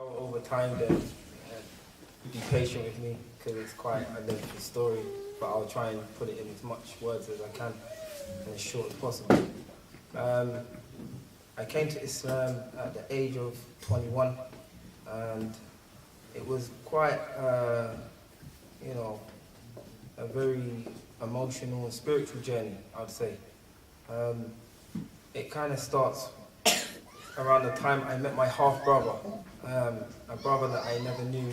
Go over time then, be patient with me because it's quite a lengthy story, but I'll try and put it in as much words as I can and as short as possible. I came to Islam at the age of 21, and it was quite, a very emotional and spiritual journey, I'd say. It kind of starts around the time I met my half-brother, a brother that I never knew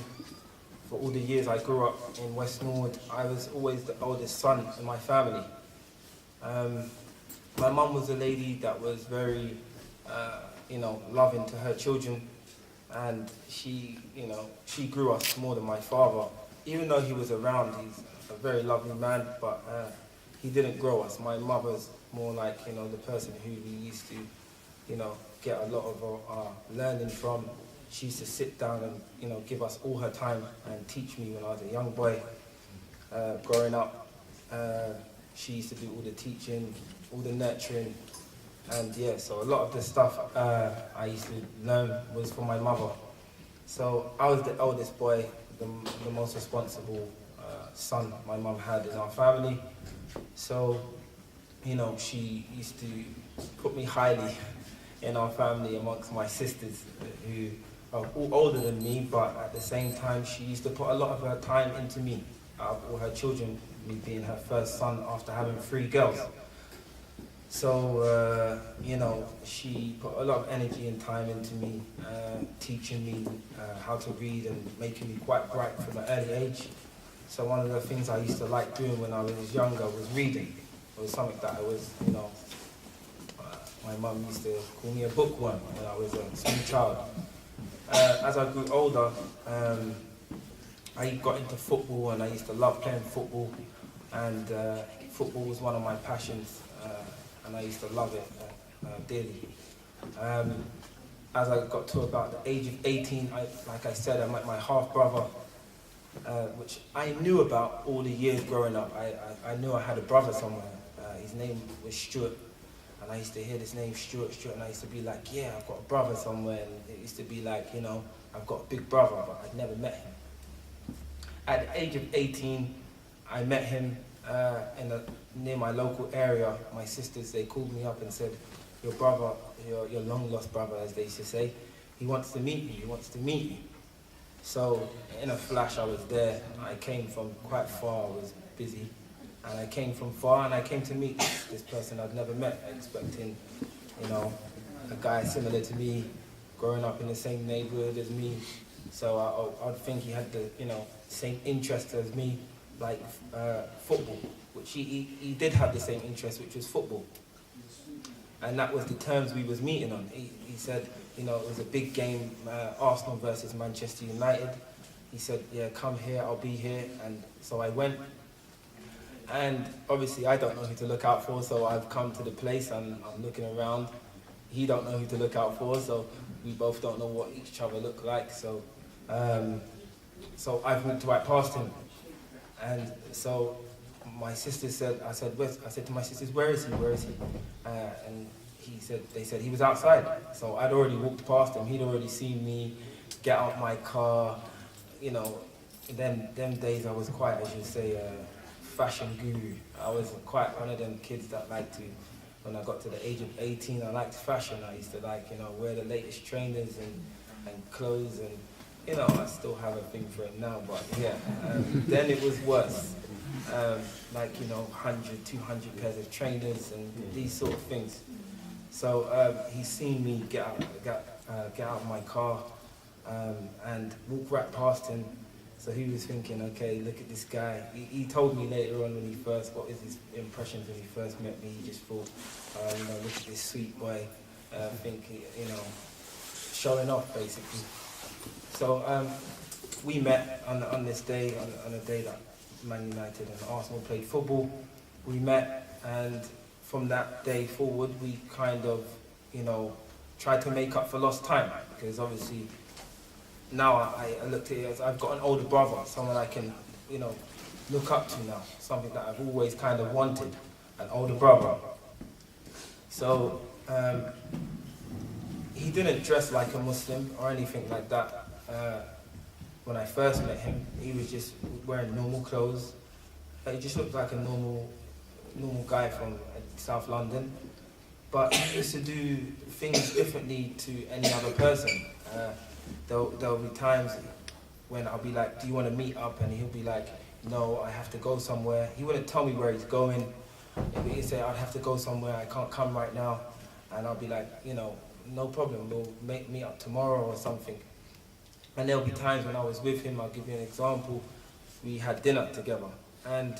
for all the years I grew up in West Norwood. I was always the oldest son in my family. My mum was a lady that was very, loving to her children, and she grew us more than my father. Even though he was around, he's a very lovely man, but he didn't grow us. My mother's more like, the person who we used to, get a lot of our learning from. She used to sit down and, give us all her time and teach me when I was a young boy. Growing up, she used to do all the teaching, all the nurturing, and so a lot of the stuff I used to learn was from my mother. So I was the eldest boy, the most responsible son my mum had in our family. So, she used to put me highly in our family amongst my sisters who are all older than me, but at the same time she used to put a lot of her time into me, out of all her children, me being her first son after having 3 girls. So, she put a lot of energy and time into me, teaching me how to read and making me quite bright from an early age. So one of the things I used to like doing when I was younger was reading. It was something that I was, my mum used to call me a bookworm when I was a small child. As I grew older, I got into football, and I used to love playing football, and football was one of my passions, and I used to love it dearly. As I got to about the age of 18, like I said, I met my half-brother, which I knew about all the years growing up. I knew I had a brother somewhere. His name was Stuart. And I used to hear this name, Stuart, and I used to be like, yeah, I've got a brother somewhere. And it used to be like, I've got a big brother, but I'd never met him. At the age of 18, I met him near my local area. My sisters, they called me up and said, your brother, your long-lost brother, as they used to say, he wants to meet you, So in a flash, I was there. I came from quite far, I was busy. And I came from far, and I came to meet this person I'd never met, expecting, a guy similar to me, growing up in the same neighborhood as me. So I'd think he had the, same interest as me, like football, which he did have the same interest, which was football. And that was the terms we was meeting on. He said, it was a big game, Arsenal versus Manchester United. He said, yeah, come here, I'll be here. And so I went. And obviously I don't know who to look out for, so I've come to the place and I'm looking around. He don't know who to look out for, so we both don't know what each other look like. So I've walked right past him. And so my sister said, I said to my sisters, where is he? And they said he was outside. So I'd already walked past him. He'd already seen me get out my car. Them days I was quite, as you say, fashion guru. I was quite one of them kids that liked to, when I got to the age of 18, I liked fashion. I used to wear the latest trainers and clothes, and I still have a thing for it now, but then it was worse. 100, 200 pairs of trainers and these sort of things. So he's seen me get out of my car and walk right past him. So he was thinking, okay, look at this guy. He told me later on what was his impressions when he first met me. He just thought, look at this sweet boy, showing off basically. So we met on this day, on a day that Man United and Arsenal played football. We met, and from that day forward, we kind of, tried to make up for lost time, because obviously now I looked at it as I've got an older brother, someone I can, look up to now, something that I've always kind of wanted, an older brother. So he didn't dress like a Muslim or anything like that. when I first met him, he was just wearing normal clothes. He just looked like a normal guy from South London. But he used to do things differently to any other person. There'll be times when I'll be like, do you want to meet up? And he'll be like, no, I have to go somewhere. He wouldn't tell me where he's going. He'd say, I'd have to go somewhere, I can't come right now. And I'll be like, no problem, we'll meet up tomorrow or something. And there'll be times when I was with him, I'll give you an example, we had dinner together. And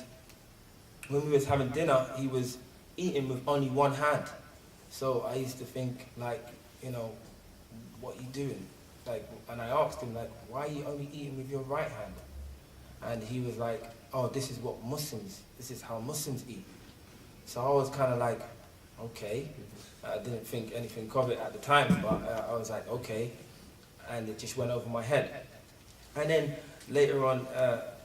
when we was having dinner, he was eating with only one hand. So I used to think, like, what are you doing? And I asked him, like, why are you only eating with your right hand? And he was like, oh, this is how Muslims eat. So I was kind of like, okay. I didn't think anything of it at the time, but I was like, okay. And it just went over my head. And then later on,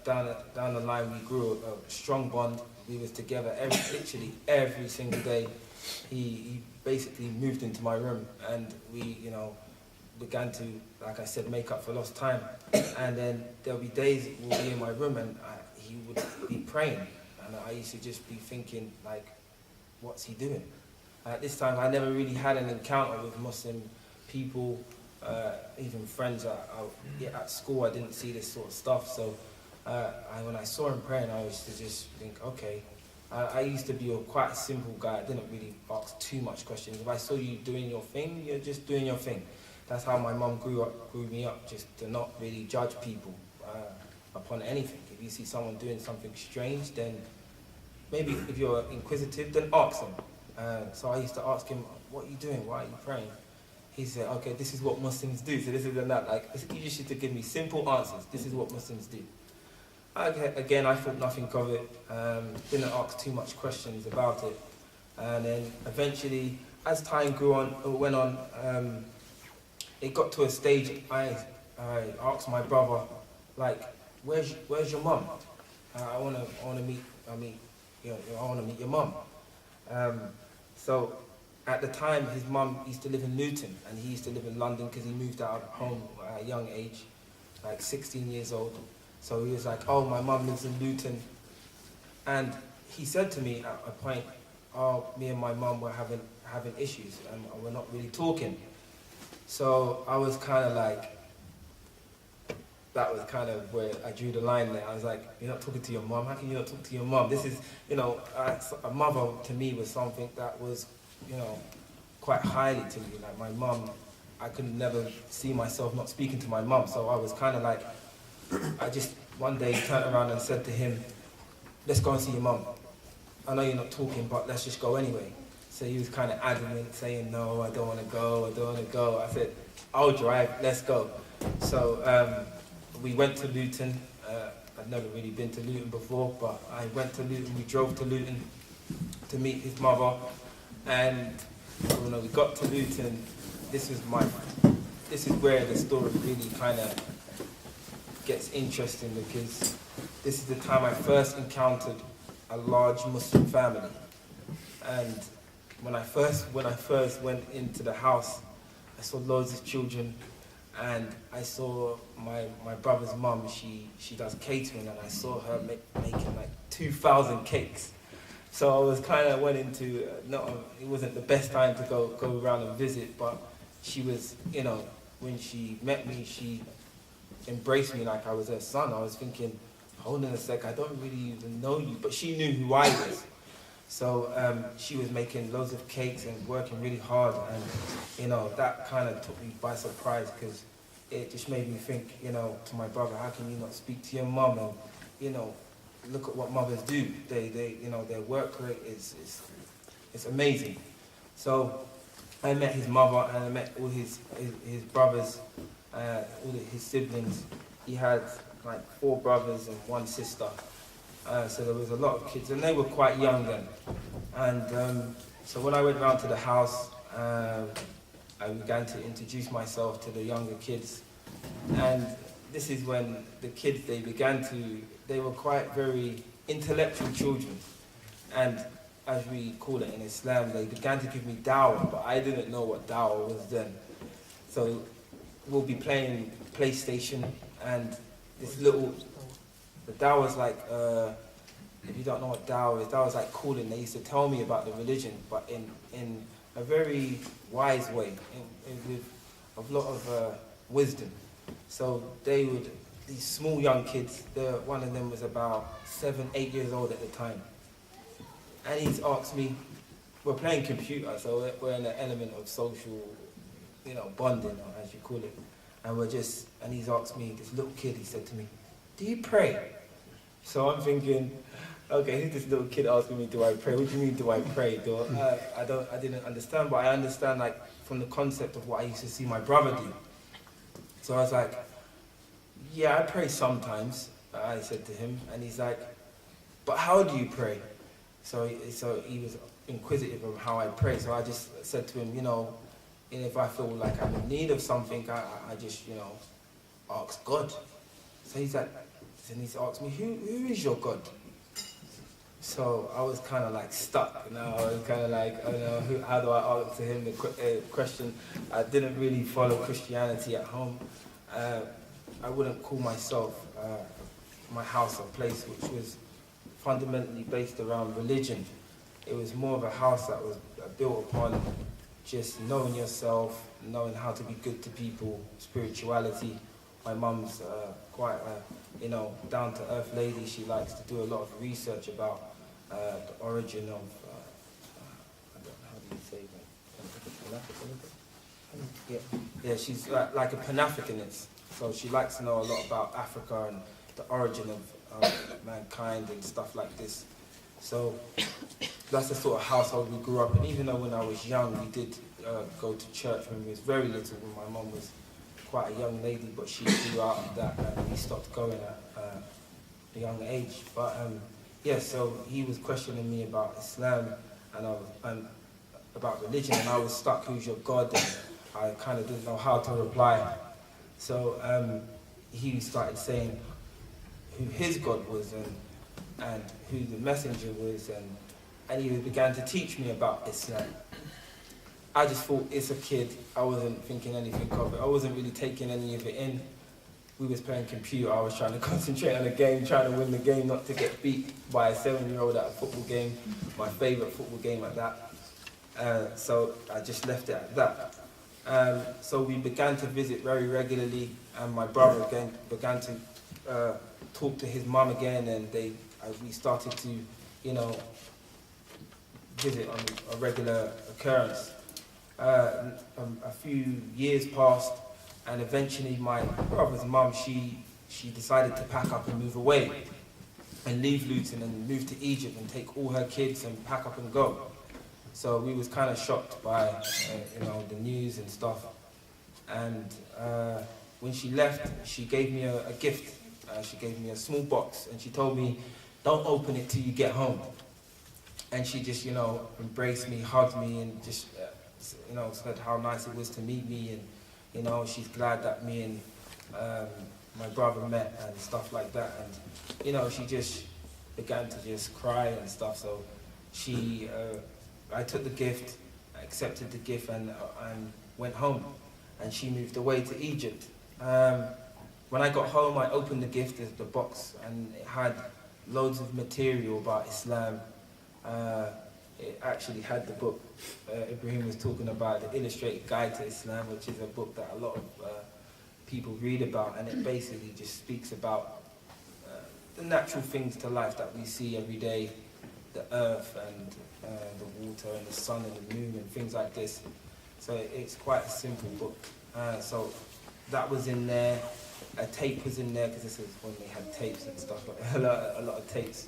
down the line, we grew a strong bond. We was together literally every single day. He basically moved into my room, and we, began to, like I said, make up for lost time. And then there'll be days we'll be in my room, and he would be praying, and I used to just be thinking, like, what's he doing? At this time, I never really had an encounter with Muslim people, even friends at school. I didn't see this sort of stuff. So when I saw him praying, I used to just think, okay. I used to be a quite simple guy. I didn't really ask too much questions. If I saw you doing your thing, you're just doing your thing. That's how my mum grew me up, just to not really judge people upon anything. If you see someone doing something strange, then maybe if you're inquisitive, then ask them. So I used to ask him, what are you doing? Why are you praying? He said, okay, this is what Muslims do. So this is and that. Like, he used to give me simple answers. This is what Muslims do. Again, I thought nothing of it. Didn't ask too much questions about it. And then eventually, as time went on, it got to a stage I asked my brother, like, where's your mum? I wanna meet your mum. So at the time, his mum used to live in Luton, and he used to live in London because he moved out of home at a young age, like 16 years old. So he was like, oh, my mum lives in Luton. And he said to me at a point, oh, me and my mum were having issues, and we're not really talking. So I was kind of like, that was kind of where I drew the line there. I was like, you're not talking to your mum? How can you not talk to your mum? This is, a mother to me was something that was, quite highly to me. Like, my mum, I could never see myself not speaking to my mum. So I was kind of like, I just one day turned around and said to him, let's go and see your mum. I know you're not talking, but let's just go anyway. So he was kind of adamant, saying, no, I don't want to go. I said, I'll drive, let's go. So we went to Luton. I'd never really been to Luton before, but I went to Luton. We drove to Luton to meet his mother. And when we got to Luton, this is where the story really kind of gets interesting, because this is the time I first encountered a large Muslim family. And when I first went into the house, I saw loads of children, and I saw my brother's mum. She does catering, and I saw her making like 2,000 cakes. So I was kind of went into it wasn't the best time to go around and visit, but she was, when she met me, she embraced me like I was her son. I was thinking, hold on a sec, I don't really even know you, but she knew who I was. So she was making loads of cakes and working really hard, and that kind of took me by surprise, because it just made me think, to my brother, how can you not speak to your mum? And look at what mothers do. They their work rate is amazing. So I met his mother, and I met all his brothers, all his siblings. He had like 4 brothers and 1 sister. So there was a lot of kids, and they were quite young then. And so when I went round to the house, I began to introduce myself to the younger kids. And this is when the kids, they were quite very intellectual children. And as we call it in Islam, they began to give me dawah, but I didn't know what dawah was then. So we'll be playing PlayStation, and this little, the dawah is like, if you don't know what dawah is, dawah is like calling. They used to tell me about the religion, but in a very wise way, with a lot of wisdom. So they would, these small young kids, one of them was about 7, 8 years old at the time. And he's asked me, we're playing computer, so we're in an element of social, bonding, or as you call it. And he's asked me, this little kid, he said to me, do you pray? So I'm thinking, okay, who's this little kid asking me, do I pray? What do you mean, do I pray? I didn't understand, but I understand, like, from the concept of what I used to see my brother do. So I was like, yeah, I pray sometimes, I said to him, and he's like, but how do you pray? So he was inquisitive of how I pray, so I just said to him, if I feel like I'm in need of something, I just, ask God. So he's like, and he's asked me, who is your God? So I was kind of like stuck, I was kind of like, how do I answer him the question? I didn't really follow Christianity at home. I wouldn't call myself my house a place which was fundamentally based around religion. It was more of a house that was built upon just knowing yourself, knowing how to be good to people, spirituality. My mum's quite a, down-to-earth lady. She likes to do a lot of research about the origin of, I don't know, how do you say that? Yeah, she's like a Pan-Africanist. So she likes to know a lot about Africa and the origin of mankind and stuff like this. So that's the sort of household we grew up in. Even though when I was young, we did go to church when we was very little, when my mum was quite a young lady, but she grew out of that and we stopped going at a young age. But so he was questioning me about Islam and about religion, and I was stuck, who's your God? And I kind of didn't know how to reply. So he started saying who his God was and who the messenger was, and he began to teach me about Islam. I just thought, it's a kid, I wasn't thinking anything of it, I wasn't really taking any of it in. We was playing computer, I was trying to concentrate on the game, trying to win the game, not to get beat by a 7-year-old at a football game, my favourite football game at that. So I just left it at that. So we began to visit very regularly, and my brother again began to talk to his mum again, and we started to, visit on a regular occurrence. A few years passed, and eventually my brother's mum, she decided to pack up and move away and leave Luton and move to Egypt and take all her kids and pack up and go. So we was kind of shocked by the news and stuff. And when she left, she gave me a gift. She gave me a small box, and she told me, don't open it till you get home. And she just, embraced me, hugged me, and just, said how nice it was to meet me, and, she's glad that me and my brother met and stuff like that. And, she just began to just cry and stuff. So I took the gift, I accepted the gift, and went home. And she moved away to Egypt. When I got home, I opened the gift, the box, and it had loads of material about Islam. It actually had the book Ibrahim was talking about, the Illustrated Guide to Islam, which is a book that a lot of people read about, and it basically just speaks about the natural things to life that we see every day, the earth and the water and the sun and the moon and things like this. So it's quite a simple book. So that was in there. A tape was in there, because this is when they had tapes and stuff, but a lot of tapes.